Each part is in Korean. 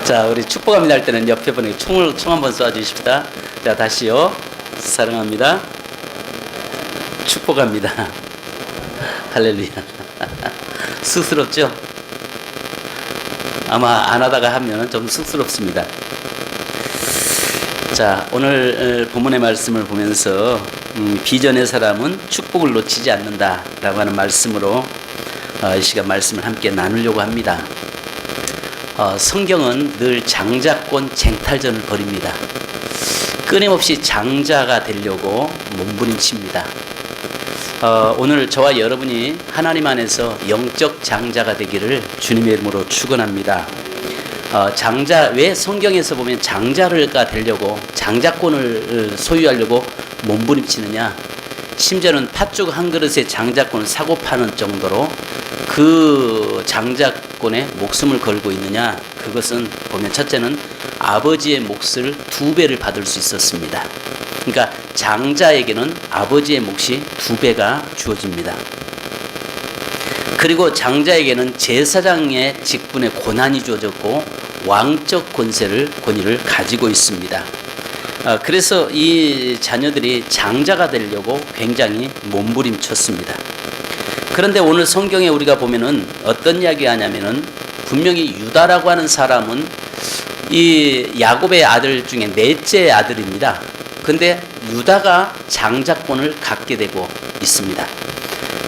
자, 우리 축복합니다 할 때는 옆에 분에게 총 한번 쏴주십시다. 자, 다시요. 사랑합니다. 축복합니다. 할렐루야. 쑥스럽죠? 아마 안 하다가 하면 좀 쑥스럽습니다. 자, 오늘 본문의 말씀을 보면서 비전의 사람은 축복을 놓치지 않는다 라고 하는 말씀으로 이 시간 말씀을 함께 나누려고 합니다. 성경은 늘 장자권 쟁탈전을 벌입니다. 끊임없이 장자가 되려고 몸부림칩니다. 오늘 저와 여러분이 하나님 안에서 영적 장자가 되기를 주님의 이름으로 축원합니다. 장자, 왜 성경에서 보면 장자가 되려고 장자권을 소유하려고 몸부림치느냐, 심지어는 팥죽 한 그릇에 장자권을 사고 파는 정도로 그 장자권에 목숨을 걸고 있느냐, 그것은 보면 첫째는 아버지의 몫을 2배를 받을 수 있었습니다. 그러니까 장자에게는 아버지의 몫이 2배가 주어집니다. 그리고 장자에게는 제사장의 직분의 권한이 주어졌고 왕적 권위를 가지고 있습니다. 그래서 이 자녀들이 장자가 되려고 굉장히 몸부림쳤습니다. 그런데 오늘 성경에 우리가 보면은 어떤 이야기가 하냐면은 분명히 유다라고 하는 사람은 이 야곱의 아들 중에 넷째 아들입니다. 근데 유다가 장자권을 갖게 되고 있습니다.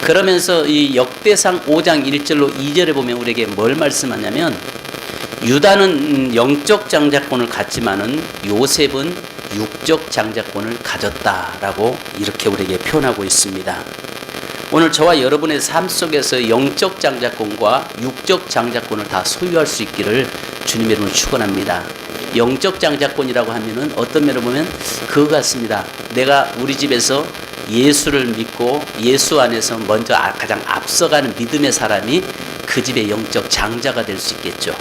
그러면서 이 역대상 5장 1절로 2절에 보면 우리에게 뭘 말씀하냐면, 유다는 영적 장자권을 갖지만은 요셉은 육적 장자권을 가졌다라고 이렇게 우리에게 표현하고 있습니다. 오늘 저와 여러분의 삶 속에서 영적 장자권과 육적 장자권을 다 소유할 수 있기를 주님의 이름으로 축원합니다. 영적 장자권이라고 하면은 어떤 면으로 보면 그거 같습니다. 내가 우리 집에서 예수를 믿고 예수 안에서 먼저 가장 앞서가는 믿음의 사람이 그 집의 영적 장자가 될 수 있겠죠.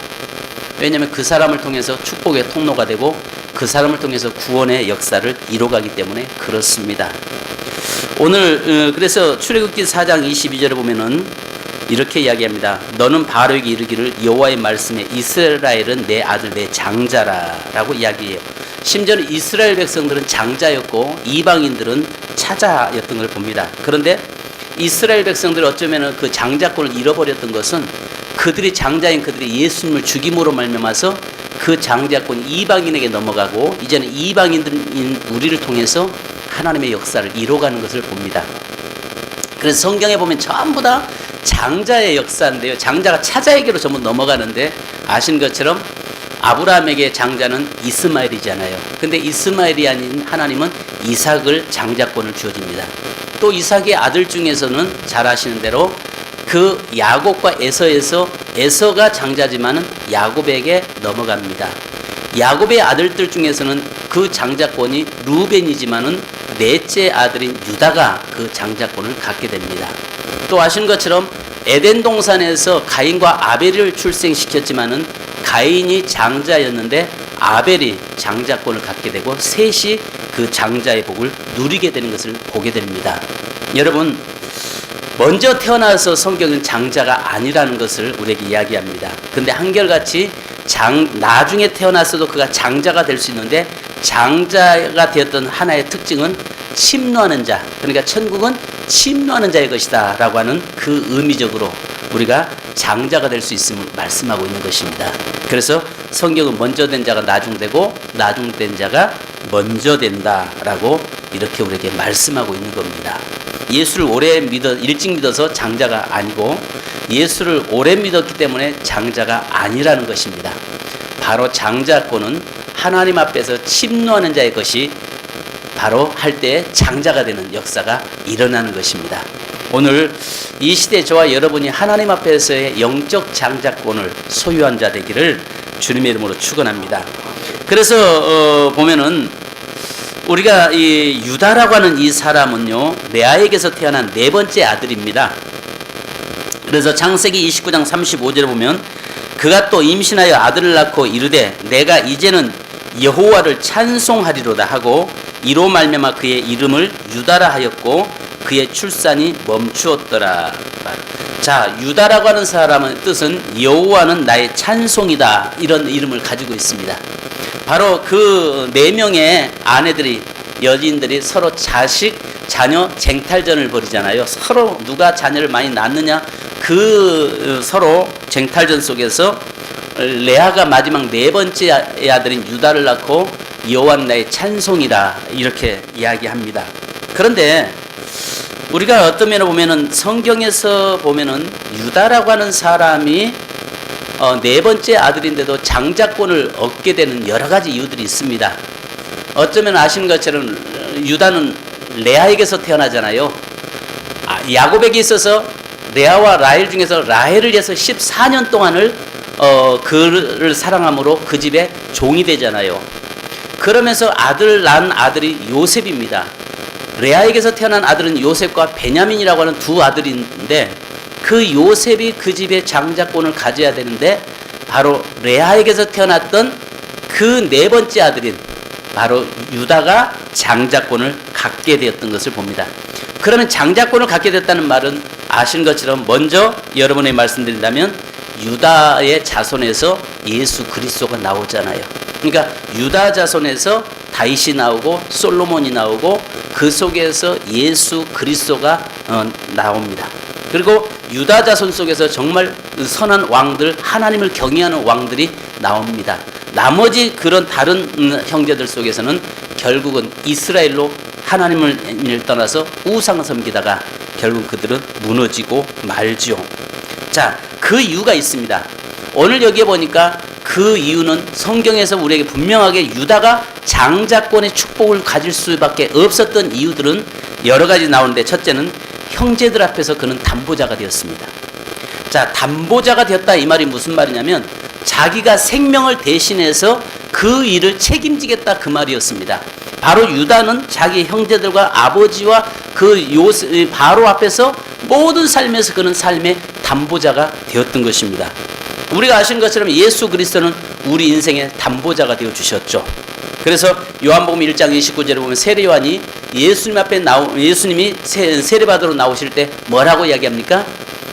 왜냐하면 그 사람을 통해서 축복의 통로가 되고 그 사람을 통해서 구원의 역사를 이뤄가기 때문에 그렇습니다. 오늘 그래서 출애굽기 4장 22절에 보면은 이렇게 이야기합니다. 너는 바로에게 이르기를 여호와의 말씀에 이스라엘은 내 아들 내 장자라라고 이야기해요. 심지어는 이스라엘 백성들은 장자였고 이방인들은 차자였던 걸 봅니다. 그런데 이스라엘 백성들이 어쩌면 그 장자권을 잃어버렸던 것은 그들이 장자인 그들이 예수님을 죽임으로 말미암아서 그 장자권이 이방인에게 넘어가고 이제는 이방인들인 우리를 통해서 하나님의 역사를 이뤄가는 것을 봅니다. 그래서 성경에 보면 전부 다 장자의 역사인데요. 장자가 차자에게로 전부 넘어가는데 아시는 것처럼 아브라함에게 장자는 이스마엘이잖아요. 근데 이스마엘이 아닌 하나님은 이삭을 장자권을 주어집니다. 또 이삭의 아들 중에서는 잘 아시는 대로 그 야곱과 에서에서 에서가 장자지만은 야곱에게 넘어갑니다. 야곱의 아들들 중에서는 그 장자권이 루벤이지만은 넷째 아들인 유다가 그 장자권을 갖게 됩니다. 또 아시는 것처럼 에덴 동산에서 가인과 아벨을 출생시켰지만은 가인이 장자였는데 아벨이 장자권을 갖게 되고 셋이 그 장자의 복을 누리게 되는 것을 보게 됩니다. 여러분, 먼저 태어나서 성경은 장자가 아니라는 것을 우리에게 이야기합니다. 근데 한결같이 나중에 태어났어도 그가 장자가 될 수 있는데, 장자가 되었던 하나의 특징은 침노하는 자, 그러니까 천국은 침노하는 자의 것이다 라고 하는 그 의미적으로 우리가 장자가 될 수 있음을 말씀하고 있는 것입니다. 그래서 성경은 먼저 된 자가 나중되고 나중된 자가 먼저 된다 라고 이렇게 우리에게 말씀하고 있는 겁니다. 예수를 일찍 믿어서 장자가 아니고 예수를 오래 믿었기 때문에 장자가 아니라는 것입니다. 바로 장자권은 하나님 앞에서 침노하는 자의 것이 바로 할 때 장자가 되는 역사가 일어나는 것입니다. 오늘 이 시대 저와 여러분이 하나님 앞에서의 영적 장자권을 소유한 자 되기를 주님의 이름으로 축원합니다. 그래서 보면은 우리가 이 유다라고 하는 이 사람은요, 레아에게서 태어난 네 번째 아들입니다. 그래서 창세기 29장 35절에 보면 그가 또 임신하여 아들을 낳고 이르되 내가 이제는 여호와를 찬송하리로다 하고 이로 말미암아 그의 이름을 유다라 하였고 그의 출산이 멈추었더라. 자, 유다라고 하는 사람의 뜻은 여호와는 나의 찬송이다, 이런 이름을 가지고 있습니다. 바로 그 4명의 아내들이, 여인들이 서로 자녀 쟁탈전을 벌이잖아요. 서로 누가 자녀를 많이 낳느냐, 그 서로 쟁탈전 속에서 레아가 마지막 4번째 아들인 유다를 낳고 여호와는 나의 찬송이라 이렇게 이야기합니다. 그런데 우리가 어떤 면으로 보면은, 성경에서 보면은 유다라고 하는 사람이 4번째 아들인데도 장자권을 얻게 되는 여러 가지 이유들이 있습니다. 어쩌면 아시는 것처럼 유다는 레아에게서 태어나잖아요. 야곱에게 있어서 레아와 라헬 중에서 라헬을 위해서 14년 동안을 그를 사랑함으로 그 집에 종이 되잖아요. 그러면서 낳은 아들이 요셉입니다. 레아에게서 태어난 아들은 요셉과 베냐민이라고 하는 2 아들인데, 그 요셉이 그 집의 장자권을 가져야 되는데, 바로 레아에게서 태어났던 그 4번째 아들인 바로 유다가 장자권을 갖게 되었던 것을 봅니다. 그러면 장자권을 갖게 됐다는 말은 아시는 것처럼, 먼저 여러분의 말씀드린다면 유다의 자손에서 예수 그리스도가 나오잖아요. 그러니까 유다 자손에서 다윗이 나오고 솔로몬이 나오고 그 속에서 예수 그리스도가 나옵니다. 그리고 유다 자손 속에서 정말 선한 왕들, 하나님을 경외하는 왕들이 나옵니다. 나머지 그런 다른 형제들 속에서는 결국은 이스라엘로 하나님을 떠나서 우상 섬기다가 결국 그들은 무너지고 말지요. 자, 그 이유가 있습니다. 오늘 여기에 보니까 그 이유는 성경에서 우리에게 분명하게 유다가 장자권의 축복을 가질 수밖에 없었던 이유들은 여러 가지 나오는데, 첫째는 형제들 앞에서 그는 담보자가 되었습니다. 자, 담보자가 되었다, 이 말이 무슨 말이냐면 자기가 생명을 대신해서 그 일을 책임지겠다, 그 말이었습니다. 바로 유다는 자기 형제들과 아버지와 그 바로 앞에서 모든 삶에서 그는 삶의 담보자가 되었던 것입니다. 우리가 아시는 것처럼 예수 그리스도는 우리 인생의 담보자가 되어 주셨죠. 그래서 요한복음 1장 29절에 보면 세례요한이 예수님이 세례받으러 나오실 때 뭐라고 이야기합니까?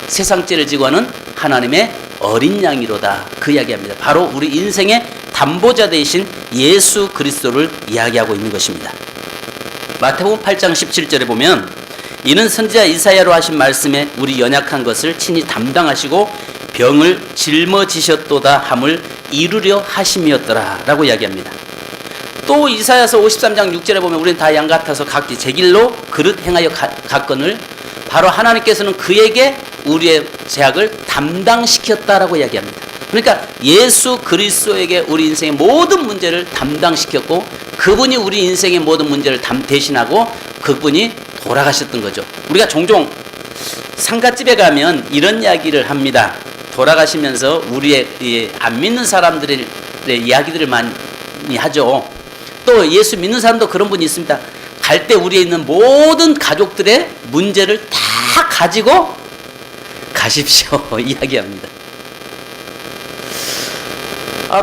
세상 죄를 지고 하는 하나님의 어린 양이로다, 그 이야기합니다. 바로 우리 인생의 담보자 되신 예수 그리스도를 이야기하고 있는 것입니다. 마태복음 8장 17절에 보면 이는 선지자 이사야로 하신 말씀에 우리 연약한 것을 친히 담당하시고 병을 짊어지셨도다 함을 이루려 하심이었더라 라고 이야기합니다. 또 이사야서 53장 6절에 보면 우리는 다 양 같아서 각기 제 길로 그릇 행하여 갔거늘 바로 하나님께서는 그에게 우리의 죄악을 담당시켰다라고 이야기합니다. 그러니까 예수 그리스도에게 우리 인생의 모든 문제를 담당시켰고, 그분이 우리 인생의 모든 문제를 대신하고 그분이 돌아가셨던 거죠. 우리가 종종 상가집에 가면 이런 이야기를 합니다. 돌아가시면서 우리의 안 믿는 사람들의 이야기들을 많이 하죠. 또 예수 믿는 사람도 그런 분이 있습니다. 갈 때 우리에 있는 모든 가족들의 문제를 다 가지고 가십시오 이야기합니다.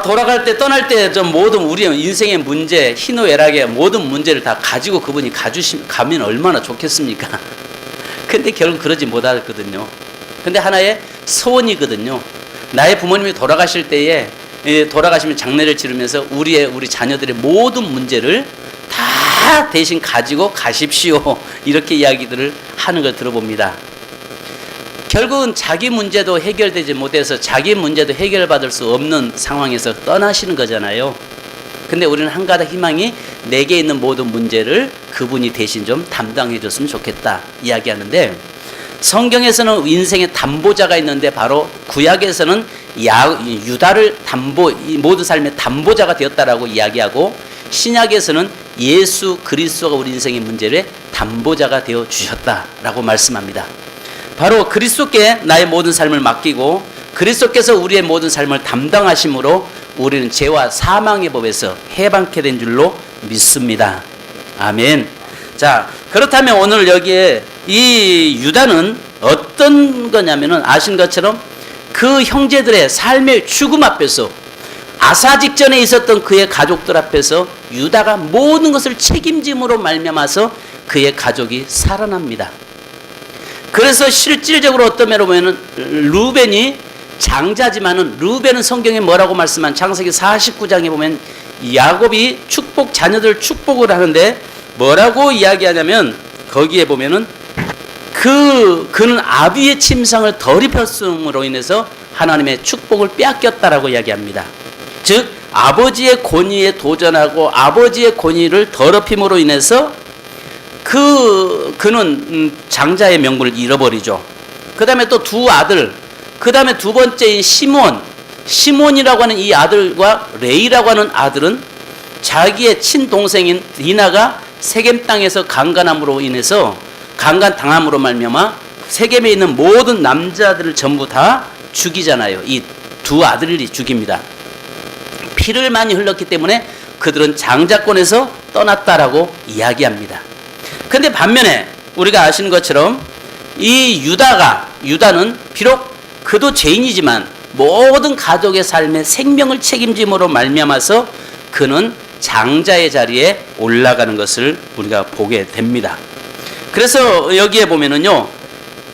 돌아갈 때, 떠날 때 좀 모든 우리의 인생의 문제, 희노애락의 모든 문제를 다 가지고 그분이 가면 얼마나 좋겠습니까? 근데 결국 그러지 못하거든요. 근데 하나의 소원이거든요. 나의 부모님이 돌아가실 때에, 돌아가시면 장례를 치르면서 우리 자녀들의 모든 문제를 다 대신 가지고 가십시오, 이렇게 이야기들을 하는 걸 들어봅니다. 결국은 자기 문제도 해결되지 못해서 자기 문제도 해결받을 수 없는 상황에서 떠나시는 거잖아요. 근데 우리는 한 가닥 희망이 내게 있는 모든 문제를 그분이 대신 좀 담당해 줬으면 좋겠다 이야기하는데, 성경에서는 인생의 담보자가 있는데 바로 구약에서는 유다를 모든 삶의 담보자가 되었다라고 이야기하고, 신약에서는 예수 그리스도가 우리 인생의 문제를 담보자가 되어 주셨다라고 말씀합니다. 바로 그리스도께 나의 모든 삶을 맡기고 그리스도께서 우리의 모든 삶을 담당하심으로 우리는 죄와 사망의 법에서 해방케 된 줄로 믿습니다. 아멘. 자, 그렇다면 오늘 여기에 이 유다는 어떤 거냐면은, 아신 것처럼 그 형제들의 삶의 죽음 앞에서, 아사 직전에 있었던 그의 가족들 앞에서 유다가 모든 것을 책임짐으로 말미암아서 그의 가족이 살아납니다. 그래서 실질적으로 어떤 면으로 보면은 루벤이 장자지만은 루벤은 성경에 뭐라고 말씀한 창세기 49장에 보면 야곱이 자녀들 축복을 하는데 뭐라고 이야기하냐면 거기에 보면은 그는 아비의 침상을 덜 입혔음으로 인해서 하나님의 축복을 빼앗겼다라고 이야기합니다. 즉 아버지의 권위에 도전하고 아버지의 권위를 더럽힘으로 인해서 그는 장자의 명분을 잃어버리죠. 그 다음에 또 두 아들, 그 다음에 두 번째인 시몬이라고 하는 이 아들과 레이라고 하는 아들은 자기의 친동생인 디나가 세겜 땅에서 강간함으로 인해서 강간당함으로 말미암아 세겜에 있는 모든 남자들을 전부 다 죽이잖아요. 이 두 아들이 죽입니다. 피를 많이 흘렀기 때문에 그들은 장자권에서 떠났다라고 이야기합니다. 근데 반면에 우리가 아시는 것처럼 이 유다는 비록 그도 죄인이지만 모든 가족의 삶에 생명을 책임짐으로 말미암아서 그는 장자의 자리에 올라가는 것을 우리가 보게 됩니다. 그래서 여기에 보면은요,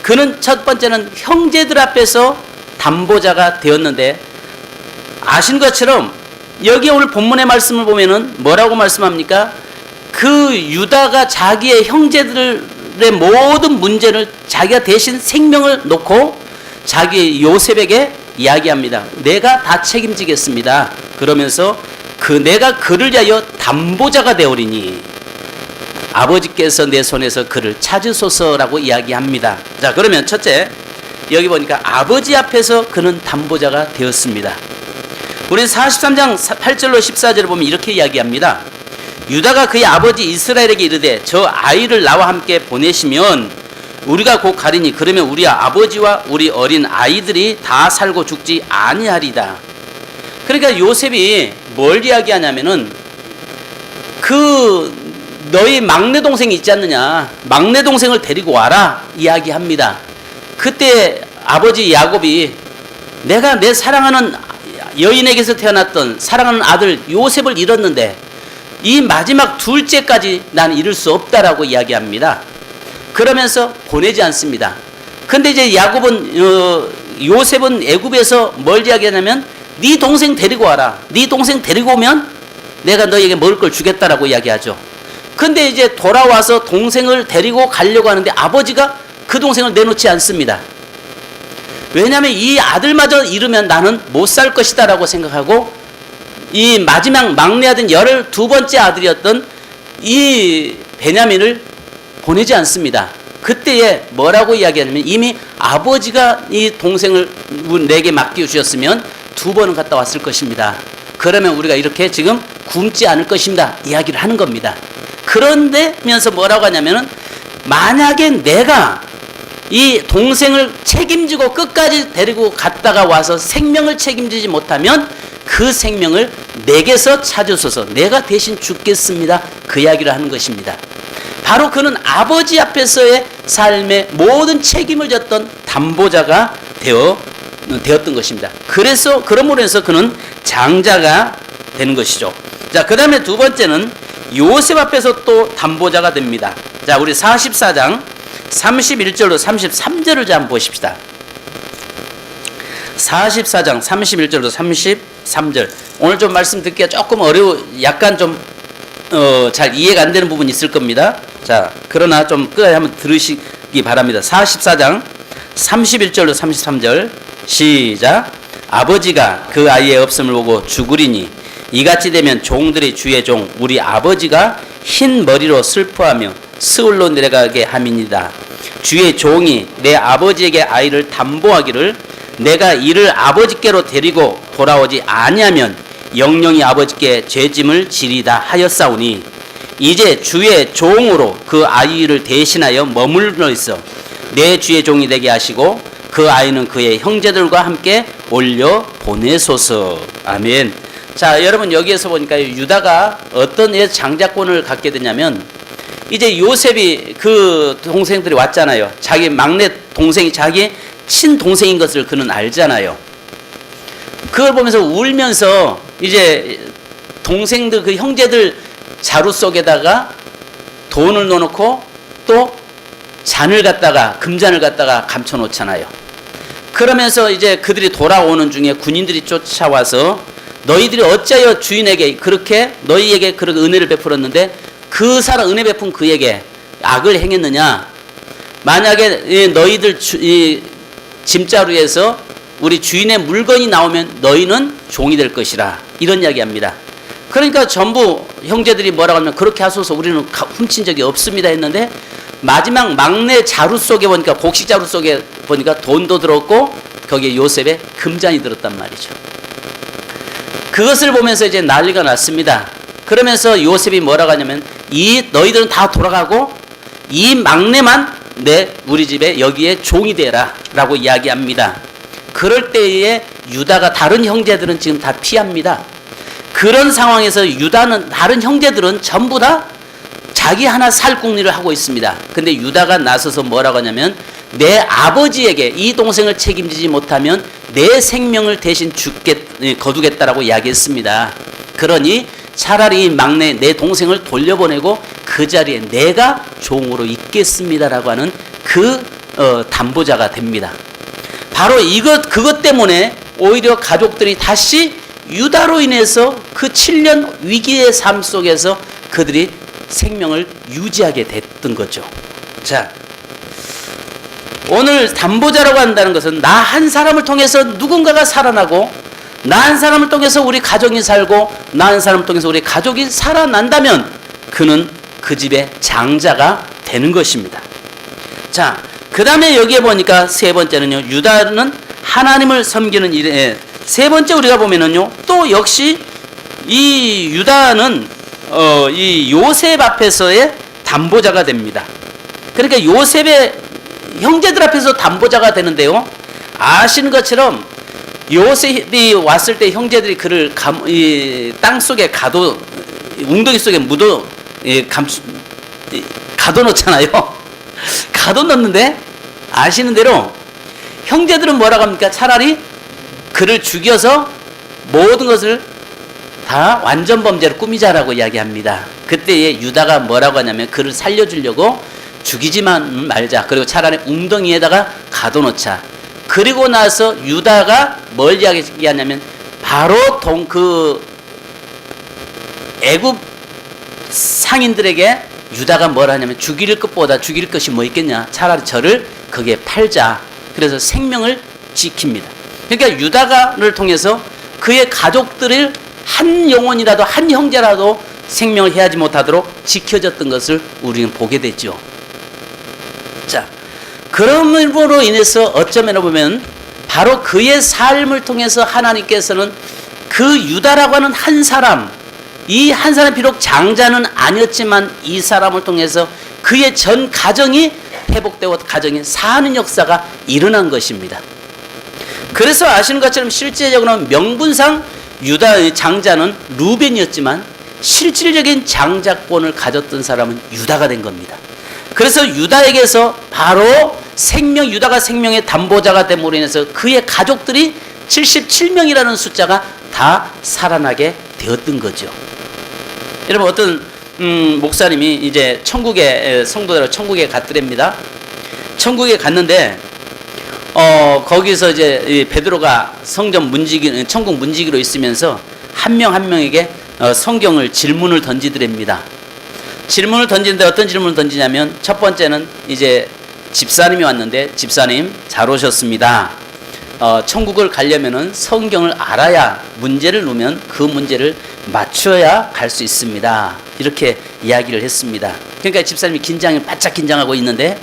그는 첫 번째는 형제들 앞에서 담보자가 되었는데, 아신 것처럼 여기 오늘 본문의 말씀을 보면은 뭐라고 말씀합니까? 그 유다가 자기의 형제들의 모든 문제를 자기가 대신 생명을 놓고 자기 요셉에게 이야기합니다. 내가 다 책임지겠습니다. 그러면서 내가 그를 위하여 담보자가 되오리니 아버지께서 내 손에서 그를 찾으소서라고 이야기합니다. 자, 그러면 첫째, 여기 보니까 아버지 앞에서 그는 담보자가 되었습니다. 우리 43장 8절로 14절을 보면 이렇게 이야기합니다. 유다가 그의 아버지 이스라엘에게 이르되 저 아이를 나와 함께 보내시면 우리가 곧 가리니 그러면 우리 아버지와 우리 어린 아이들이 다 살고 죽지 아니하리다. 그러니까 요셉이 뭘 이야기하냐면은 너희 막내 동생이 있지 않느냐, 막내 동생을 데리고 와라 이야기합니다. 그때 아버지 야곱이 내가 내 사랑하는 여인에게서 태어났던 사랑하는 아들 요셉을 잃었는데 이 마지막 둘째까지 난 잃을 수 없다라고 이야기합니다. 그러면서 보내지 않습니다. 근데 이제 요셉은 애굽에서 뭘 이야기하냐면 네 동생 데리고 와라. 네 동생 데리고 오면 내가 너에게 먹을 걸 주겠다라고 이야기하죠. 근데 이제 돌아와서 동생을 데리고 가려고 하는데 아버지가 그 동생을 내놓지 않습니다. 왜냐하면 이 아들마저 잃으면 나는 못 살 것이다 라고 생각하고 이 마지막 막내 아들 12번째 아들이었던 이 베냐민을 보내지 않습니다. 그때에 뭐라고 이야기하냐면 이미 아버지가 이 동생을 내게 맡겨주셨으면 2번은 갔다 왔을 것입니다. 그러면 우리가 이렇게 지금 굶지 않을 것입니다. 이야기를 하는 겁니다. 그런데면서 뭐라고 하냐면은 만약에 내가 이 동생을 책임지고 끝까지 데리고 갔다가 와서 생명을 책임지지 못하면 그 생명을 내게서 찾으소서. 내가 대신 죽겠습니다. 그 이야기를 하는 것입니다. 바로 그는 아버지 앞에서의 삶의 모든 책임을 졌던 담보자가 되었던 것입니다. 그러므로 해서 그는 장자가 되는 것이죠. 자, 그 다음에 두 번째는 요셉 앞에서 또 담보자가 됩니다. 자, 우리 44장 31절로 33절을 한번 보십시다. 44장 31절로 33절. 오늘 좀 말씀 듣기가 조금 약간 좀 잘 이해가 안 되는 부분이 있을 겁니다. 자, 그러나 좀 끝까지 한번 들으시기 바랍니다. 44장 31절로 33절 시작. 아버지가 그 아이의 없음을 보고 죽으리니 이같이 되면 종들이 주의 종 우리 아버지가 흰 머리로 슬퍼하며 스울로 내려가게 함이니이다. 주의 종이 내 아버지에게 아이를 담보하기를 내가 이를 아버지께로 데리고 돌아오지 아니하면 영영이 아버지께 죄짐을 지리다 하였사오니 이제 주의 종으로 그 아이를 대신하여 머물러 있어 내 주의 종이 되게 하시고 그 아이는 그의 형제들과 함께 올려 보내소서. 아멘. 자, 여러분 여기에서 보니까 유다가 어떤 장자권을 갖게 되냐면 이제 요셉이 그 동생들이 왔잖아요. 자기 막내 동생이 자기 친동생인 것을 그는 알잖아요. 그걸 보면서 울면서 이제 동생들 그 형제들 자루 속에다가 돈을 넣어놓고 또 잔을 갖다가 금잔을 갖다가 감춰 놓잖아요. 그러면서 이제 그들이 돌아오는 중에 군인들이 쫓아와서 너희들이 어찌하여 주인에게 그렇게 너희에게 그렇게 은혜를 베풀었는데 그 사람 은혜 베푼 그에게 악을 행했느냐? 만약에 너희들 이 짐자루에서 우리 주인의 물건이 나오면 너희는 종이 될 것이라 이런 이야기합니다. 그러니까 전부 형제들이 뭐라고 하면 그렇게 하소서 우리는 훔친 적이 없습니다 했는데 마지막 막내 자루 속에 보니까 곡식 자루 속에 보니까 돈도 들었고 거기에 요셉의 금잔이 들었단 말이죠. 그것을 보면서 이제 난리가 났습니다. 그러면서 요셉이 뭐라고 하냐면 이 너희들은 다 돌아가고 이 막내만 우리 집에 여기에 종이 되라 라고 이야기합니다. 그럴 때에 유다가 다른 형제들은 지금 다 피합니다. 그런 상황에서 유다는 다른 형제들은 전부 다 자기 하나 살 궁리를 하고 있습니다. 근데 유다가 나서서 뭐라고 하냐면 내 아버지에게 이 동생을 책임지지 못하면 내 생명을 대신 거두겠다라고 이야기했습니다. 그러니 차라리 막내 내 동생을 돌려보내고 그 자리에 내가 종으로 있겠습니다라고 하는 그 담보자가 됩니다. 바로 그것 때문에 오히려 가족들이 다시 유다로 인해서 그 7년 위기의 삶 속에서 그들이 생명을 유지하게 됐던 거죠. 자, 오늘 담보자라고 한다는 것은 나 한 사람을 통해서 누군가가 살아나고 나 한 사람을 통해서 우리 가정이 살고 나 한 사람을 통해서 우리 가족이 살아난다면 그는 그 집의 장자가 되는 것입니다. 자, 그 다음에 여기에 보니까 세 번째는요, 유다는 하나님을 섬기는 일에, 세 번째 우리가 보면은요, 또 역시 이 유다는 이 요셉 앞에서의 담보자가 됩니다. 그러니까 요셉의 형제들 앞에서 담보자가 되는데요, 아시는 것처럼 요셉이 왔을 때 형제들이 그를 땅 속에 웅덩이 속에 가둬놓잖아요. 가둬놓는데 아시는 대로 형제들은 뭐라고 합니까? 차라리 그를 죽여서 모든 것을 다 완전 범죄로 꾸미자라고 이야기합니다. 그때에 유다가 뭐라고 하냐면 그를 살려주려고 죽이지만 말자. 그리고 차라리 웅덩이에다가 가둬놓자. 그리고 나서 유다가 뭘 이야기하냐면 바로 애굽 상인들에게 유다가 뭘 하냐면 죽일 것보다 죽일 것이 뭐 있겠냐. 차라리 저를 거기에 팔자. 그래서 생명을 지킵니다. 그러니까 유다를 통해서 그의 가족들을 한 영혼이라도 한 형제라도 생명을 해하지 못하도록 지켜졌던 것을 우리는 보게 됐죠. 자, 그럼으로 인해서 어쩌면 보면 바로 그의 삶을 통해서 하나님께서는 그 유다라고 하는 한 사람, 이 한 사람 비록 장자는 아니었지만 이 사람을 통해서 그의 전 가정이 회복되고 가정이 사는 역사가 일어난 것입니다. 그래서 아시는 것처럼 실제적으로는 명분상 유다의 장자는 루벤이었지만 실질적인 장자권을 가졌던 사람은 유다가 된 겁니다. 그래서 유다에게서 바로 유다가 생명의 담보자가 됨으로 인해서 그의 가족들이 77명이라는 숫자가 다 살아나게 되었던 거죠. 여러분, 어떤 목사님이 이제 천국에 성도들을 천국에 갔더랍니다. 천국에 갔는데 거기서 이제 베드로가 천국 문지기로 있으면서 한 명 한 명에게 성경을 질문을 던지더랍니다. 질문을 던지는데 어떤 질문을 던지냐면 첫 번째는 이제 집사님이 왔는데 집사님 잘 오셨습니다. 천국을 가려면은 성경을 알아야 문제를 놓으면 그 문제를 맞춰야 갈 수 있습니다. 이렇게 이야기를 했습니다. 그러니까 집사님이 바짝 긴장하고 있는데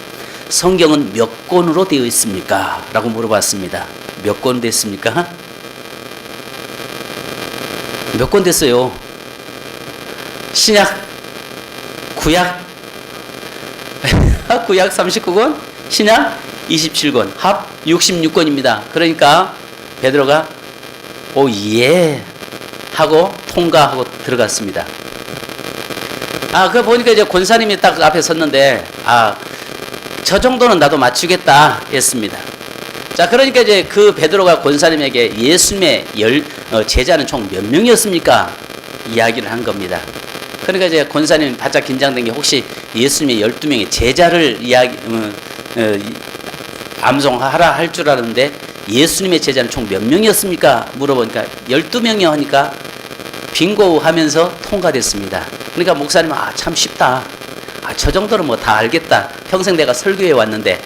성경은 몇 권으로 되어 있습니까? 라고 물어봤습니다. 몇 권 됐습니까? 몇 권 됐어요? 신약, 구약, 구약 39권, 신약 27권, 합 66권입니다. 그러니까 베드로가 오 예 하고 통과하고 들어갔습니다. 그거 보니까 이제 권사님이 딱 앞에 섰는데 저 정도는 나도 맞추겠다 했습니다. 자, 그러니까 이제 그 베드로가 권사님에게 예수님의 제자는 총 몇 명이었습니까? 이야기를 한 겁니다. 그러니까 이제 권사님 바짝 긴장된 게 혹시 예수님의 12명의 제자를 암송하라 할 줄 아는데 예수님의 제자는 총 몇 명이었습니까? 물어보니까 12명이요 하니까 빙고 하면서 통과됐습니다. 그러니까 목사님은 참 쉽다. 저 정도는 뭐 다 알겠다. 평생 내가 설교해 왔는데.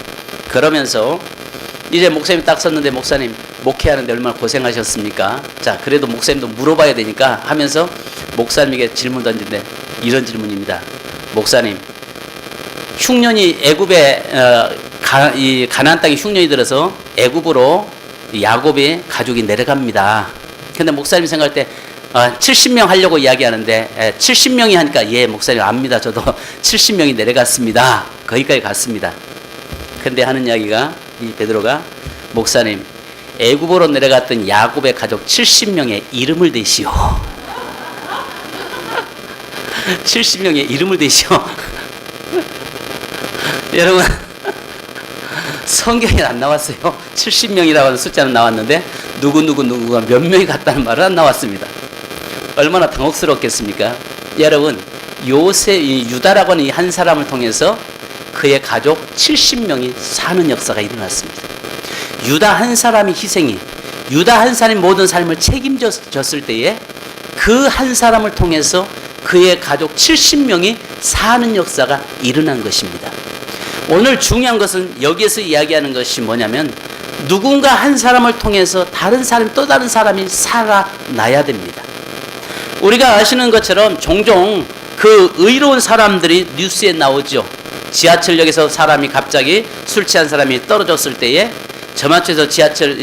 그러면서 이제 목사님이 딱 섰는데, 목사님 목회하는데 얼마나 고생하셨습니까? 자, 그래도 목사님도 물어봐야 되니까 하면서 목사님에게 질문 던진데 이런 질문입니다. 목사님, 흉년이 애굽에 이 가나안 땅에 흉년이 들어서 애굽으로 야곱의 가족이 내려갑니다. 근데 목사님 생각할 때 70명 하려고 이야기하는데 70명이 하니까 예 목사님 압니다. 저도 70명이 내려갔습니다. 거기까지 갔습니다. 근데 하는 이야기가 이 베드로가 목사님 애굽으로 내려갔던 야곱의 가족 70명의 이름을 대시오. 70명의 이름을 대시오. 여러분 성경에 안 나왔어요. 70명이라고 하는 숫자는 나왔는데 누구가 몇 명이 갔다는 말은 안 나왔습니다. 얼마나 당혹스럽겠습니까? 여러분 유다라고 하는 이 한 사람을 통해서 그의 가족 70명이 사는 역사가 일어났습니다. 유다 한 사람의 희생이, 유다 한 사람의 모든 삶을 책임졌을 때에 그 한 사람을 통해서 그의 가족 70명이 사는 역사가 일어난 것입니다. 오늘 중요한 것은 여기에서 이야기하는 것이 뭐냐면 누군가 한 사람을 통해서 다른 사람, 또 다른 사람이 살아나야 됩니다. 우리가 아시는 것처럼 종종 그 의로운 사람들이 뉴스에 나오죠. 지하철역에서 사람이 갑자기 술 취한 사람이 떨어졌을 때에 저마치에서 지하철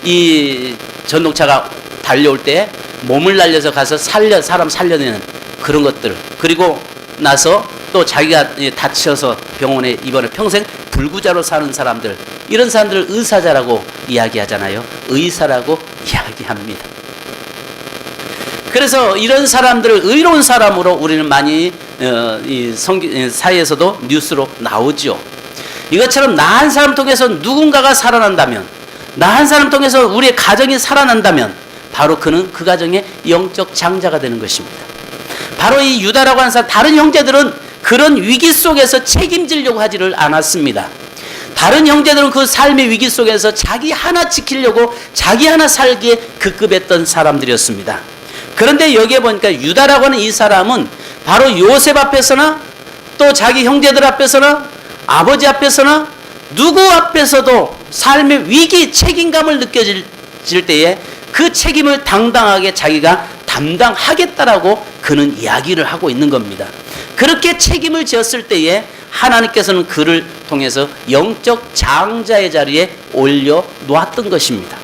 이 전동차가 달려올 때 몸을 날려서 가서 사람 살려내는 그런 것들, 그리고 나서 또 자기가 다쳐서 병원에 입원해 평생 불구자로 사는 사람들, 이런 사람들을 의사자라고 이야기하잖아요. 의사라고 이야기합니다. 그래서 이런 사람들을 의로운 사람으로 우리는 많이 사회에서도 뉴스로 나오죠. 이것처럼 나 한 사람 통해서 누군가가 살아난다면, 나 한 사람 통해서 우리의 가정이 살아난다면 바로 그는 그 가정의 영적 장자가 되는 것입니다. 바로 이 유다라고 하는 사람, 다른 형제들은 그런 위기 속에서 책임지려고 하지를 않았습니다. 다른 형제들은 그 삶의 위기 속에서 자기 하나 지키려고 자기 하나 살기에 급급했던 사람들이었습니다. 그런데 여기에 보니까 유다라고 하는 이 사람은 바로 요셉 앞에서나 또 자기 형제들 앞에서나 아버지 앞에서나 누구 앞에서도 삶의 위기 책임감을 느껴질 때에 그 책임을 당당하게 자기가 담당하겠다라고 그는 이야기를 하고 있는 겁니다. 그렇게 책임을 지었을 때에 하나님께서는 그를 통해서 영적 장자의 자리에 올려놓았던 것입니다.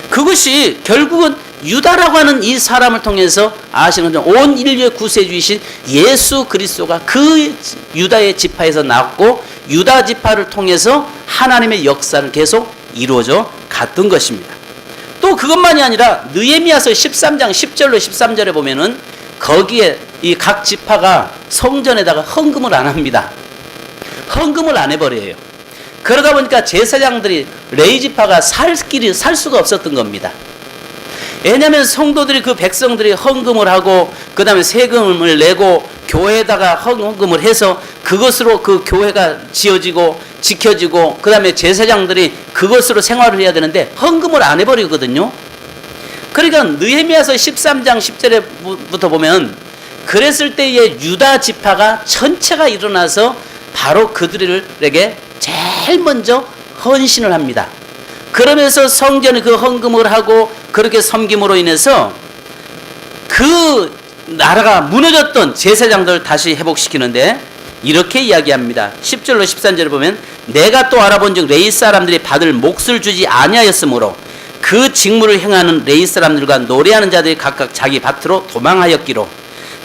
그것이 결국은 유다라고 하는 이 사람을 통해서 아시는 것처럼 온 인류의 구세주이신 예수 그리스도가 그 유다의 지파에서 나왔고 유다 지파를 통해서 하나님의 역사는 계속 이루어져 갔던 것입니다. 또 그것만이 아니라 느헤미야서 13장 10절로 13절에 보면은 거기에 이 각 지파가 성전에다가 헌금을 안 합니다. 헌금을 안 해버려요. 그러다 보니까 제사장들이 레위 지파가 살 수가 없었던 겁니다. 왜냐하면 성도들이 그 백성들이 헌금을 하고 그 다음에 세금을 내고 교회에다가 헌금을 해서 그것으로 그 교회가 지어지고 지켜지고 그 다음에 제사장들이 그것으로 생활을 해야 되는데 헌금을 안 해버리거든요. 그러니까 느헤미야서 13장 10절에부터 보면 그랬을 때에 유다 지파가 전체가 일어나서 바로 그들에게 제일 먼저 헌신을 합니다. 그러면서 성전에 그 헌금을 하고 그렇게 섬김으로 인해서 그 나라가 무너졌던 제사장들을 다시 회복시키는데 이렇게 이야기합니다. 10절로 13절을 보면 내가 또 알아본 즉 레위 사람들이 받을 몫을 주지 아니하였으므로 그 직무를 행하는 레위 사람들과 노래하는 자들이 각각 자기 밭으로 도망하였기로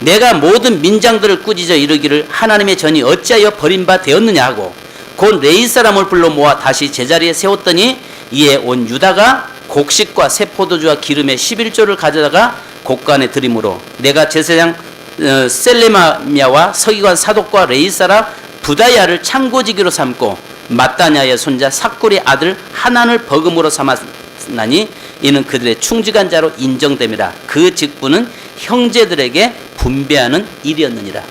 내가 모든 민장들을 꾸짖어 이르기를 하나님의 전이 어찌하여 버린 바 되었느냐 하고 곧 레위 사람을 불러 모아 다시 제자리에 세웠더니 이에 온 유다가 곡식과 새 포도주와 기름의 11조를 가져다가 곡간에 드림으로 내가 제사장 셀레마야와 서기관 사독과 레위 사람 부다야를 창고지기로 삼고 마따냐의 손자 삭굴의 아들 하난을 버금으로 삼았나니 이는 그들의 충직한 자로 인정됨이라. 그 직분은 형제들에게 분배하는 일이었느니라.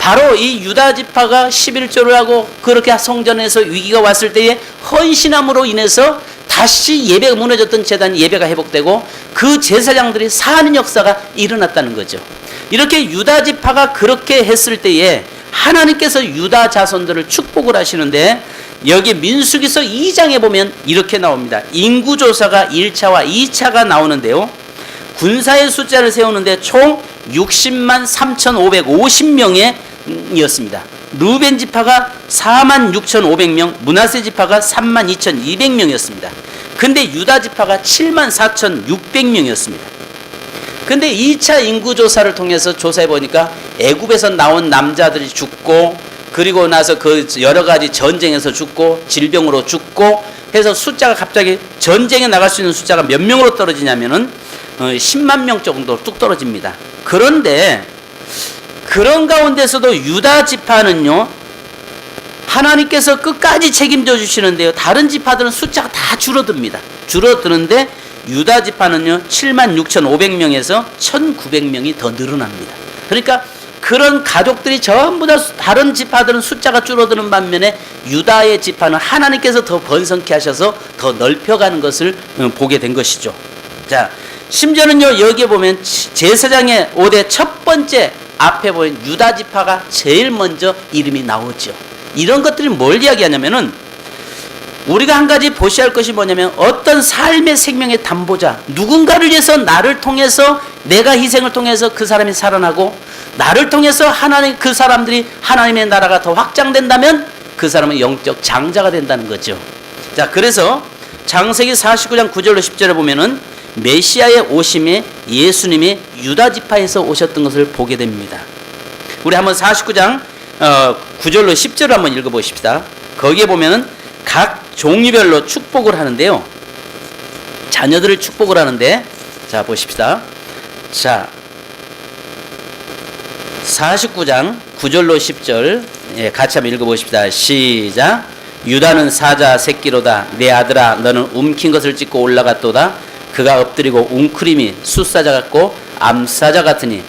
바로 이 유다 지파가 11조를 하고 그렇게 성전에서 위기가 왔을 때에 헌신함으로 인해서 다시 예배가 무너졌던 제단 예배가 회복되고 그 제사장들이 사는 역사가 일어났다는 거죠. 이렇게 유다 지파가 그렇게 했을 때에 하나님께서 유다 자손들을 축복을 하시는데 여기 민수기서 2장에 보면 이렇게 나옵니다. 인구조사가 1차와 2차가 나오는데요. 군사의 숫자를 세우는데 총 60만 3,550명이었습니다. 루벤 지파가 4만 6,500명, 므낫세 지파가 3만 2,200명이었습니다. 근데 유다 지파가 7만 4,600명이었습니다. 근데 2차 인구조사를 통해서 조사해 보니까 애굽에서 나온 남자들이 죽고 그리고 나서 그 여러 가지 전쟁에서 죽고 질병으로 죽고 해서 숫자가 갑자기 전쟁에 나갈 수 있는 숫자가 몇 명으로 떨어지냐면은 10만 명 정도로 뚝 떨어집니다. 그런데 그런 가운데서도 유다 지파는요, 하나님께서 끝까지 책임져 주시는데요, 다른 지파들은 숫자가 다 줄어듭니다. 줄어드는데 유다 지파는요 76,500명에서 1,900명이 더 늘어납니다. 그러니까 그런 가족들이 전부 다 다른 지파들은 숫자가 줄어드는 반면에 유다의 지파는 하나님께서 더 번성케 하셔서 더 넓혀가는 것을 보게 된 것이죠. 자, 심지어는요 여기에 보면 제사장의 5대 첫 번째 앞에 보인 유다 지파가 제일 먼저 이름이 나오죠. 이런 것들이 뭘 이야기하냐면은 우리가 한 가지 보셔야 할 것이 뭐냐면 어떤 삶의 생명의 담보자, 누군가를 위해서 나를 통해서 내가 희생을 통해서 그 사람이 살아나고 나를 통해서 하나님 그 사람들이 하나님의 나라가 더 확장된다면 그 사람은 영적 장자가 된다는 거죠. 자, 그래서 창세기 49장 9절로 10절에 보면은 메시아의 오심에 예수님이 유다 지파에서 오셨던 것을 보게 됩니다. 우리 한번 49장 9절로 10절을 한번 읽어보십시다. 거기에 보면은 각 종류별로 축복을 하는데요. 자녀들을 축복을 하는데, 자, 보십시다. 자, 49장 9절로 10절, 예, 같이 한번 읽어보십시다. 시작. 유다는 사자 새끼로다. 내 아들아, 너는 움킨 것을 찢고 올라갔도다. 그가 엎드리고 웅크림이 숫사자 같고 암사자 같으니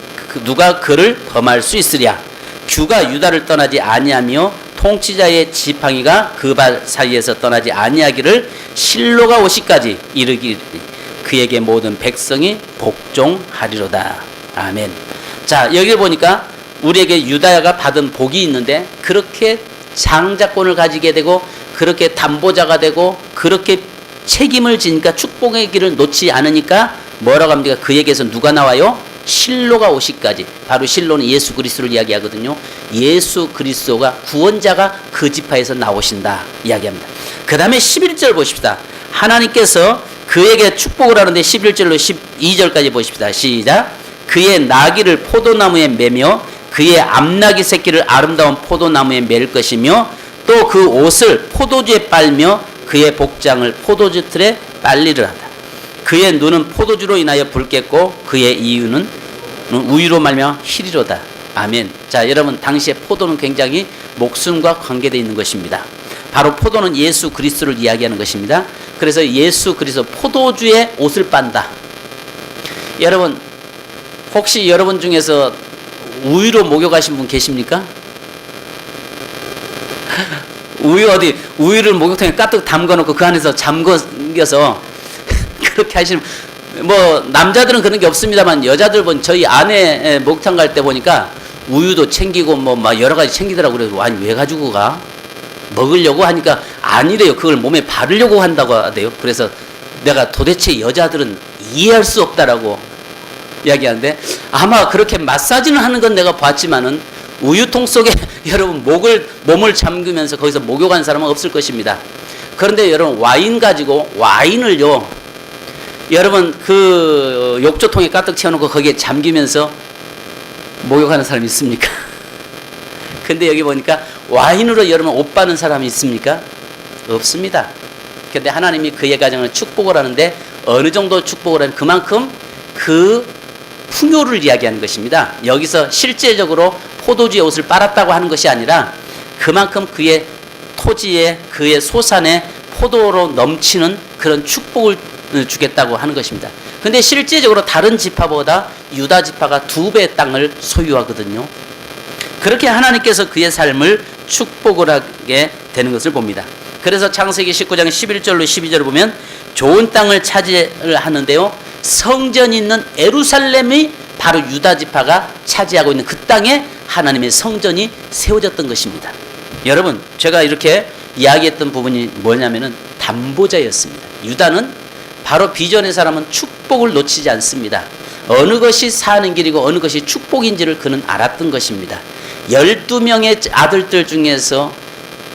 누가 그를 범할 수 있으랴. 규가 유다를 떠나지 아니하며 통치자의 지팡이가 그 발 사이에서 떠나지 아니하기를 실로가 오시까지 이르기를 그에게 모든 백성이 복종하리로다. 아멘. 자, 여기 보니까 우리에게 유다가 받은 복이 있는데 그렇게 장자권을 가지게 되고 그렇게 담보자가 되고 그렇게 책임을 지니까 축복의 길을 놓지 않으니까 뭐라고 합니까? 그에게서 누가 나와요? 실로가 오시까지. 바로 실로는 예수 그리스도를 이야기하거든요. 예수 그리스도가 구원자가 그 지파에서 나오신다 이야기합니다. 그 다음에 11절 보십시다. 하나님께서 그에게 축복을 하는데 11절로 12절까지 보십시다. 시작. 그의 나귀를 포도나무에 매며 그의 암나귀 새끼를 아름다운 포도나무에 맬 것이며 또 그 옷을 포도주에 빨며 그의 복장을 포도주 틀에 빨리를 하다. 그의 눈은 포도주로 인하여 붉겠고 그의 이유는 우유로 말며 희리로다. 아멘. 자, 여러분, 당시에 포도는 굉장히 목숨과 관계되어 있는 것입니다. 바로 포도는 예수 그리스도를 이야기하는 것입니다. 그래서 예수 그리스도 포도주에 옷을 빤다. 여러분, 혹시 여러분 중에서 우유로 목욕하신 분 계십니까? 우유를 목욕탕에 가득 담궈놓고 그 안에서 잠궈서 그렇게 하시는, 뭐 남자들은 그런 게 없습니다만 여자들 저희 아내 목욕탕 갈 때 보니까 우유도 챙기고 뭐 막 여러 가지 챙기더라고. 그래서 아니 왜 가지고 가? 먹으려고 하니까 아니래요. 그걸 몸에 바르려고 한다고 하대요. 그래서 내가 도대체 여자들은 이해할 수 없다라고 이야기하는데, 아마 그렇게 마사지는 하는 건 내가 봤지만은 우유통 속에 여러분 몸을 잠그면서 거기서 목욕한 사람은 없을 것입니다. 그런데 여러분 와인을요, 여러분 그 욕조통에 가득 채워놓고 거기에 잠기면서 목욕하는 사람이 있습니까? 근데 여기 보니까 와인으로 여러분 옷 바는 사람이 있습니까? 없습니다. 근데 하나님이 그의 가정을 축복을 하는데 어느 정도 축복을 하는 그만큼 그 풍요를 이야기하는 것입니다. 여기서 실제적으로 포도주의 옷을 빨았다고 하는 것이 아니라 그만큼 그의 토지에 그의 소산에 포도로 넘치는 그런 축복을 주겠다고 하는 것입니다. 근데 실제적으로 다른 지파보다 유다 지파가 2배의 땅을 소유하거든요. 그렇게 하나님께서 그의 삶을 축복을 하게 되는 것을 봅니다. 그래서 창세기 19장 11절로 12절을 보면 좋은 땅을 차지를 하는데요, 성전이 있는 예루살렘이 바로 유다 지파가 차지하고 있는 그 땅에 하나님의 성전이 세워졌던 것입니다. 여러분, 제가 이렇게 이야기했던 부분이 뭐냐면은 담보자였습니다. 유다는 바로 비전의 사람은 축복을 놓치지 않습니다. 어느 것이 사는 길이고 어느 것이 축복인지를 그는 알았던 것입니다. 12명의 아들들 중에서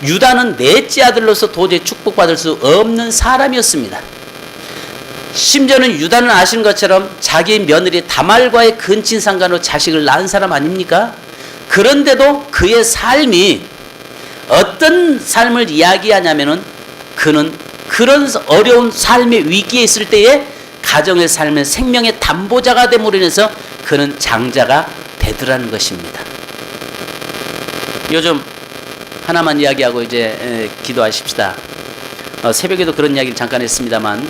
유다는 넷째 아들로서 도저히 축복받을 수 없는 사람이었습니다. 심지어는 유다는 아시는 것처럼 자기 며느리 다말과의 근친 상간으로 자식을 낳은 사람 아닙니까? 그런데도 그의 삶이 어떤 삶을 이야기하냐면은 그는 그런 어려운 삶의 위기에 있을 때에 가정의 삶의 생명의 담보자가 됨으로 인해서 그는 장자가 되더라는 것입니다. 요즘 하나만 이야기하고 이제 기도하십시다. 새벽에도 그런 이야기를 잠깐 했습니다만,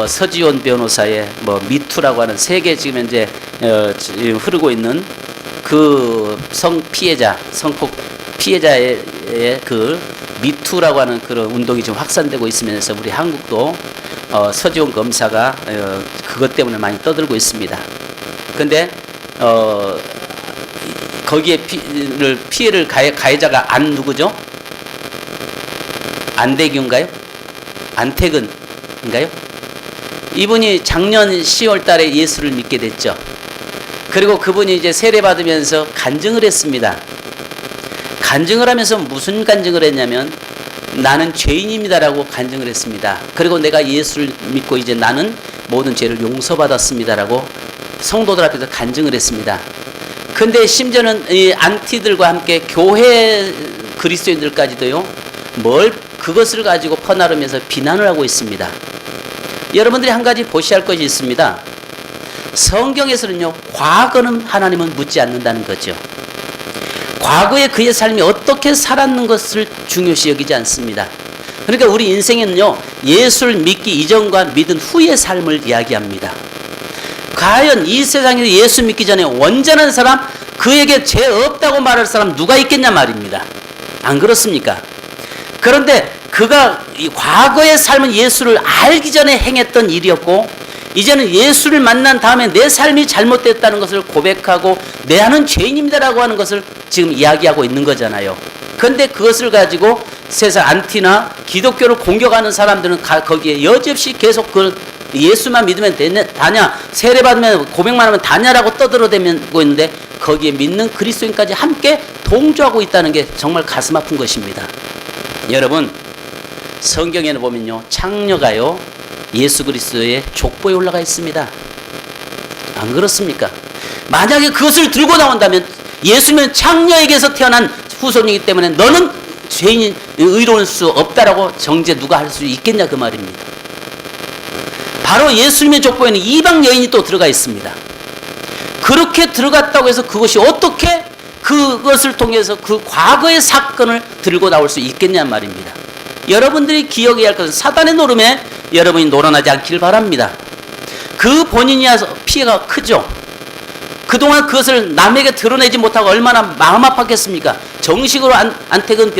서지온 변호사의 미투라고 하는 세계 지금 현재 지금 흐르고 있는 그 성폭 피해자의 그 미투라고 하는 그런 운동이 지금 확산되고 있으면서 우리 한국도 서지온 검사가 그것 때문에 많이 떠들고 있습니다. 근데 거기에 피해를 가해자가 누구죠? 안대규인가요? 안태근인가요? 이분이 작년 10월 달에 예수를 믿게 됐죠. 그리고 그분이 이제 세례받으면서 간증을 했습니다. 간증을 하면서 무슨 간증을 했냐면 나는 죄인입니다라고 간증을 했습니다. 그리고 내가 예수를 믿고 이제 나는 모든 죄를 용서받았습니다라고 성도들 앞에서 간증을 했습니다. 근데 심지어는 이 안티들과 함께 교회 그리스도인들까지도요, 그것을 가지고 퍼나르면서 비난을 하고 있습니다. 여러분들이 한 가지 보셔야 할 것이 있습니다. 성경에서는요, 과거는 하나님은 묻지 않는다는 거죠. 과거에 그의 삶이 어떻게 살았는 것을 중요시 여기지 않습니다. 그러니까 우리 인생에는요, 예수를 믿기 이전과 믿은 후의 삶을 이야기합니다. 과연 이 세상에서 예수 믿기 전에 온전한 사람, 그에게 죄 없다고 말할 사람 누가 있겠냐 말입니다. 안 그렇습니까? 그런데 그가 이 과거의 삶은 예수를 알기 전에 행했던 일이었고, 이제는 예수를 만난 다음에 내 삶이 잘못됐다는 것을 고백하고 나는 죄인입니다라고 하는 것을 지금 이야기하고 있는 거잖아요. 그런데 그것을 가지고 세상 안티나 기독교를 공격하는 사람들은 거기에 여지없이 계속 그 예수만 믿으면 다냐, 세례받으면 고백만 하면 다냐라고 떠들어대고 있는데 거기에 믿는 그리스도인까지 함께 동조하고 있다는 게 정말 가슴 아픈 것입니다. 여러분, 성경에는 보면요, 창녀가요 예수 그리스도의 족보에 올라가 있습니다. 안 그렇습니까? 만약에 그것을 들고 나온다면 예수는 창녀에게서 태어난 후손이기 때문에 너는 죄인이 의로울 수 없다라고 정죄 누가 할 수 있겠냐 그 말입니다. 바로 예수님의 족보에는 이방 여인이 또 들어가 있습니다. 그렇게 들어갔다고 해서 그것이 어떻게 그것을 통해서 그 과거의 사건을 들고 나올 수 있겠냐 말입니다. 여러분들이 기억해야 할 것은 사단의 노름에 여러분이 놀아나지 않기를 바랍니다. 그 본인이 피해가 크죠. 그동안 그것을 남에게 드러내지 못하고 얼마나 마음 아팠겠습니까? 정식으로 안태근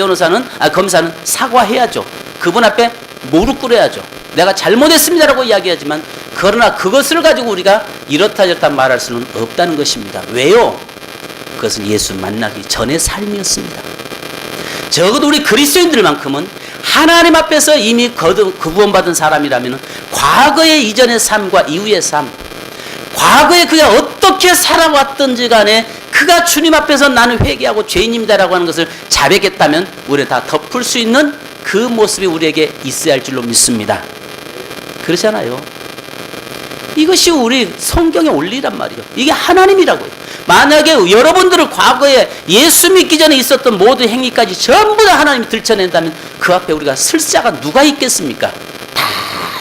검사는 사과해야죠. 그분 앞에 무릎 꿇어야죠. 내가 잘못했습니다라고 이야기하지만, 그러나 그것을 가지고 우리가 이렇다 저렇다 말할 수는 없다는 것입니다. 왜요? 그것은 예수 만나기 전의 삶이었습니다. 적어도 우리 그리스도인들만큼은 하나님 앞에서 이미 구원받은 사람이라면 과거의 이전의 삶과 이후의 삶, 과거에 그가 어떻게 살아왔던지 간에 그가 주님 앞에서 나는 회개하고 죄인입니다라고 하는 것을 자백했다면 우리는 다 덮을 수 있는 그 모습이 우리에게 있어야 할 줄로 믿습니다. 그렇잖아요. 이것이 우리 성경의 원리란 말이에요. 이게 하나님이라고요. 만약에 여러분들을 과거에 예수 믿기 전에 있었던 모든 행위까지 전부 다 하나님이 들춰낸다면 그 앞에 우리가 쓸 자가 누가 있겠습니까? 다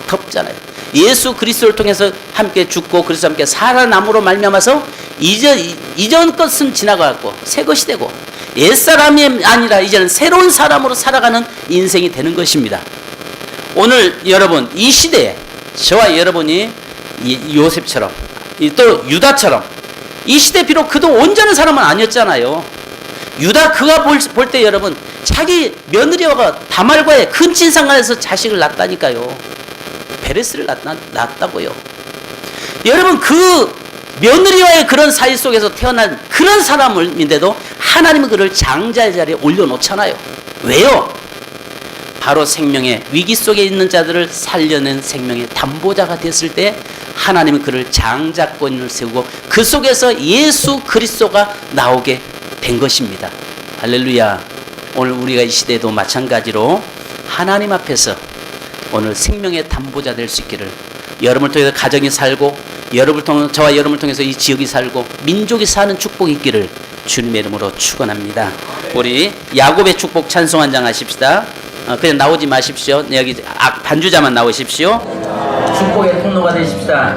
덮잖아요. 예수 그리스도를 통해서 함께 죽고 그리스도와 함께 살아남으로 말미암아서 이전 것은 지나가고 새 것이 되고 옛사람이 아니라 이제는 새로운 사람으로 살아가는 인생이 되는 것입니다. 오늘 여러분 이 시대에 저와 여러분이 요셉처럼 또 유다처럼 이 시대 비록 그도 온전한 사람은 아니었잖아요. 유다 그가 볼 때 여러분 자기 며느리가 다말과의 큰 친상간에서 자식을 낳았다니까요. 베레스를 낳았다고요. 여러분 그 며느리와의 그런 사이 속에서 태어난 그런 사람인데도 하나님은 그를 장자의 자리에 올려놓잖아요. 왜요? 바로 생명의 위기 속에 있는 자들을 살려낸 생명의 담보자가 됐을 때 하나님은 그를 장자권을 세우고 그 속에서 예수 그리스도가 나오게 된 것입니다. 할렐루야. 오늘 우리가 이 시대에도 마찬가지로 하나님 앞에서 오늘 생명의 담보자 될 수 있기를, 여러분을 통해서 가정이 살고 저와 여러분을 통해서 이 지역이 살고 민족이 사는 축복이 있기를 주님의 이름으로 축원합니다. 우리 야곱의 축복 찬송 한 장 하십시다. 그냥 나오지 마십시오. 여기 반주자만 나오십시오. 축복의 통로가 되십시다.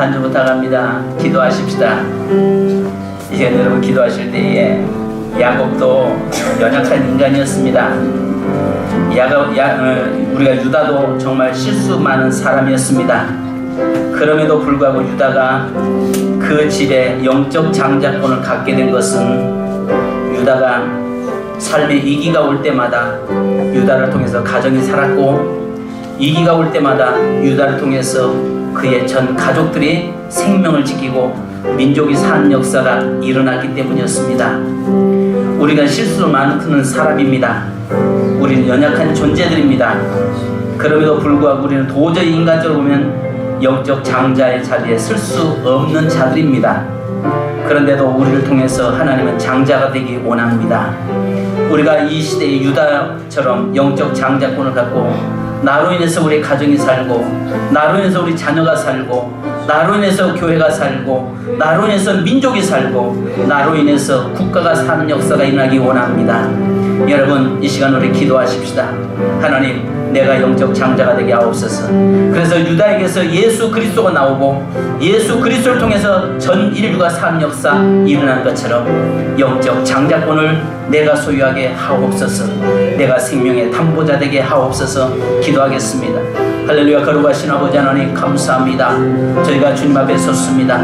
반주 부탁합니다. 기도하십시다. 이제 여러분 기도하실 때에 야곱도 연약한 인간이었습니다. 우리가 유다도 정말 실수 많은 사람이었습니다. 그럼에도 불구하고 유다가 그 집에 영적 장자권을 갖게 된 것은 유다가 삶의 위기가 올 때마다 유다를 통해서 가정이 살았고, 위기가 올 때마다 유다를 통해서 그의 전 가족들이 생명을 지키고 민족이 사는 역사가 일어났기 때문이었습니다. 우리가 실수 많은 사람입니다. 우리는 연약한 존재들입니다. 그럼에도 불구하고 우리는 도저히 인간적으로 보면 영적 장자의 자리에 설 수 없는 자들입니다. 그런데도 우리를 통해서 하나님은 장자가 되기 원합니다. 우리가 이 시대의 유다처럼 영적 장자권을 갖고 나로 인해서 우리 가정이 살고, 나로 인해서 우리 자녀가 살고, 나로 인해서 교회가 살고, 나로 인해서 민족이 살고, 나로 인해서 국가가 사는 역사가 일어나기 원합니다. 여러분, 이 시간 우리 기도하십시다. 하나님, 내가 영적 장자가 되게 하옵소서. 그래서 유다에게서 예수 그리스도가 나오고 예수 그리스도를 통해서 전 인류가 사는 역사 일어난 것처럼 영적 장자권을 내가 소유하게 하옵소서. 내가 생명의 담보자 되게 하옵소서. 기도하겠습니다. 할렐루야. 거룩하신 아버지 하나님, 감사합니다. 저희가 주님 앞에 섰습니다.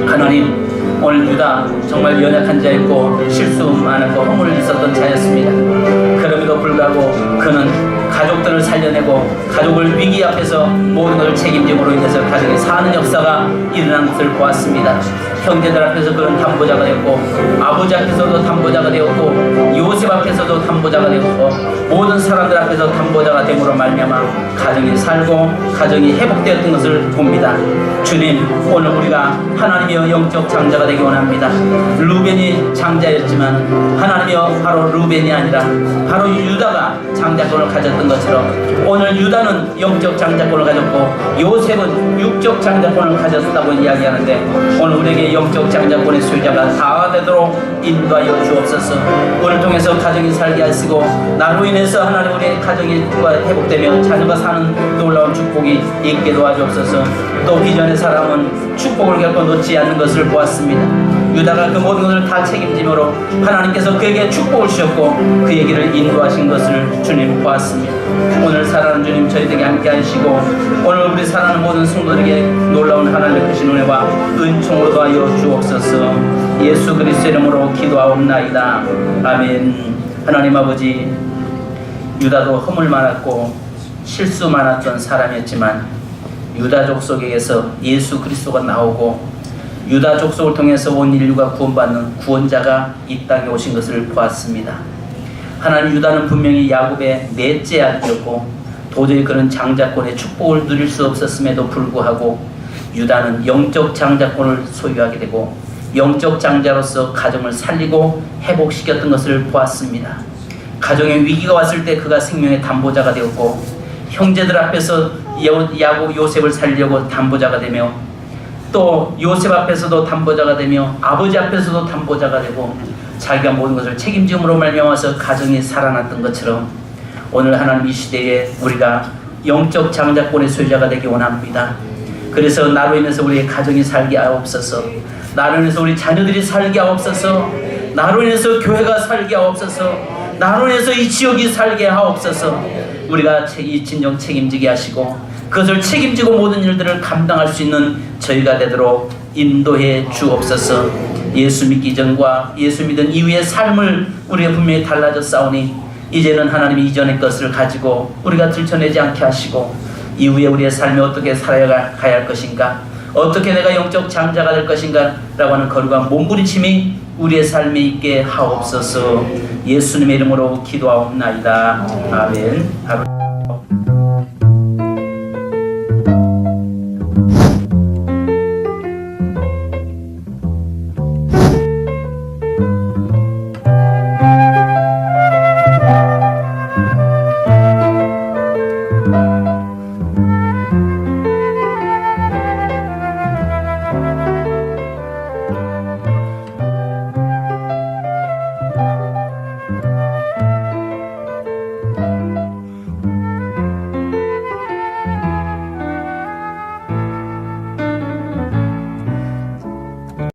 하나님, 오늘 유다 정말 연약한 자였고 실수 많고 허물이 있었던 자였습니다. 그럼에도 불구하고 그는 가족들을 살려내고 가족을 위기 앞에서 모든 것을 책임짐으로 인해서 가정이 사는 역사가 일어난 것을 보았습니다. 형제들 앞에서 그런 담보자가 되었고, 아버지 앞에서도 담보자가 되었고, 요셉 앞에서도 담보자가 되었고, 모든 사람들 앞에서 담보자가 됨으로 말미암아 가정이 살고 가정이 회복되었던 것을 봅니다. 주님, 오늘 우리가 하나님이여 영적 장자가 되기 원합니다. 루벤이 장자였지만 하나님이여 바로 루벤이 아니라 바로 유다가 장자권을 가졌던 것처럼 오늘 유다는 영적 장자권을 가졌고 요셉은 육적 장자권을 가졌다고 이야기하는데, 오늘 우리에게 영적 장자권의 소유자가 다 되도록 인도하여 주옵소서. 오늘 통해서 가정이 살게 하시고 나로 인해서 하나님 우리의 가정이 회복되며 자녀가 사는 놀라운 축복이 있게 도와주옵소서. 또 비전의 사람은 축복을 결코 놓지 않는 것을 보았습니다. 유다가 그 모든 것을 다 책임지므로 하나님께서 그에게 축복을 주셨고 그에게를 인도하신 것을 주님 보았습니다. 오늘 사랑하는 주님, 저희들에게 함께 하시고 오늘 우리 사랑하는 모든 성도들에게 놀라운 하나님의 크신 은혜와 은총으로 도하여 주옵소서. 예수 그리스도의 이름으로 기도하옵나이다. 아멘. 하나님 아버지, 유다도 허물 많았고 실수 많았던 사람이었지만 유다족 속에서 예수 그리스도가 나오고 유다 족속을 통해서 온 인류가 구원받는 구원자가 이 땅에 오신 것을 보았습니다. 하나님, 유다는 분명히 야곱의 넷째 아들이었고 도저히 그런 장자권의 축복을 누릴 수 없었음에도 불구하고 유다는 영적 장자권을 소유하게 되고 영적 장자로서 가정을 살리고 회복시켰던 것을 보았습니다. 가정에 위기가 왔을 때 그가 생명의 담보자가 되었고 형제들 앞에서 야곱 요셉을 살리려고 담보자가 되며 또 요셉 앞에서도 담보자가 되며 아버지 앞에서도 담보자가 되고 자기가 모든 것을 책임짐으로 말미암아서 가정이 살아났던 것처럼 오늘 하나님 이 시대에 우리가 영적 장자권의 소유자가 되기 원합니다. 그래서 나로 인해서 우리의 가정이 살게 하옵소서. 나로 인해서 우리 자녀들이 살게 하옵소서. 나로 인해서 교회가 살게 하옵소서. 나로 인해서 이 지역이 살게 하옵소서. 우리가 이 진정 책임지게 하시고 그것을 책임지고 모든 일들을 감당할 수 있는 저희가 되도록 인도해 주옵소서. 예수 믿기 전과 예수 믿은 이후의 삶을 우리가 분명히 달라졌사오니 이제는 하나님이 이전의 것을 가지고 우리가 들춰내지 않게 하시고 이후에 우리의 삶에 어떻게 살아가야 할 것인가, 어떻게 내가 영적 장자가 될 것인가 라고 하는 거룩한 몸부림침이 우리의 삶에 있게 하옵소서. 예수님의 이름으로 기도하옵나이다. 아멘.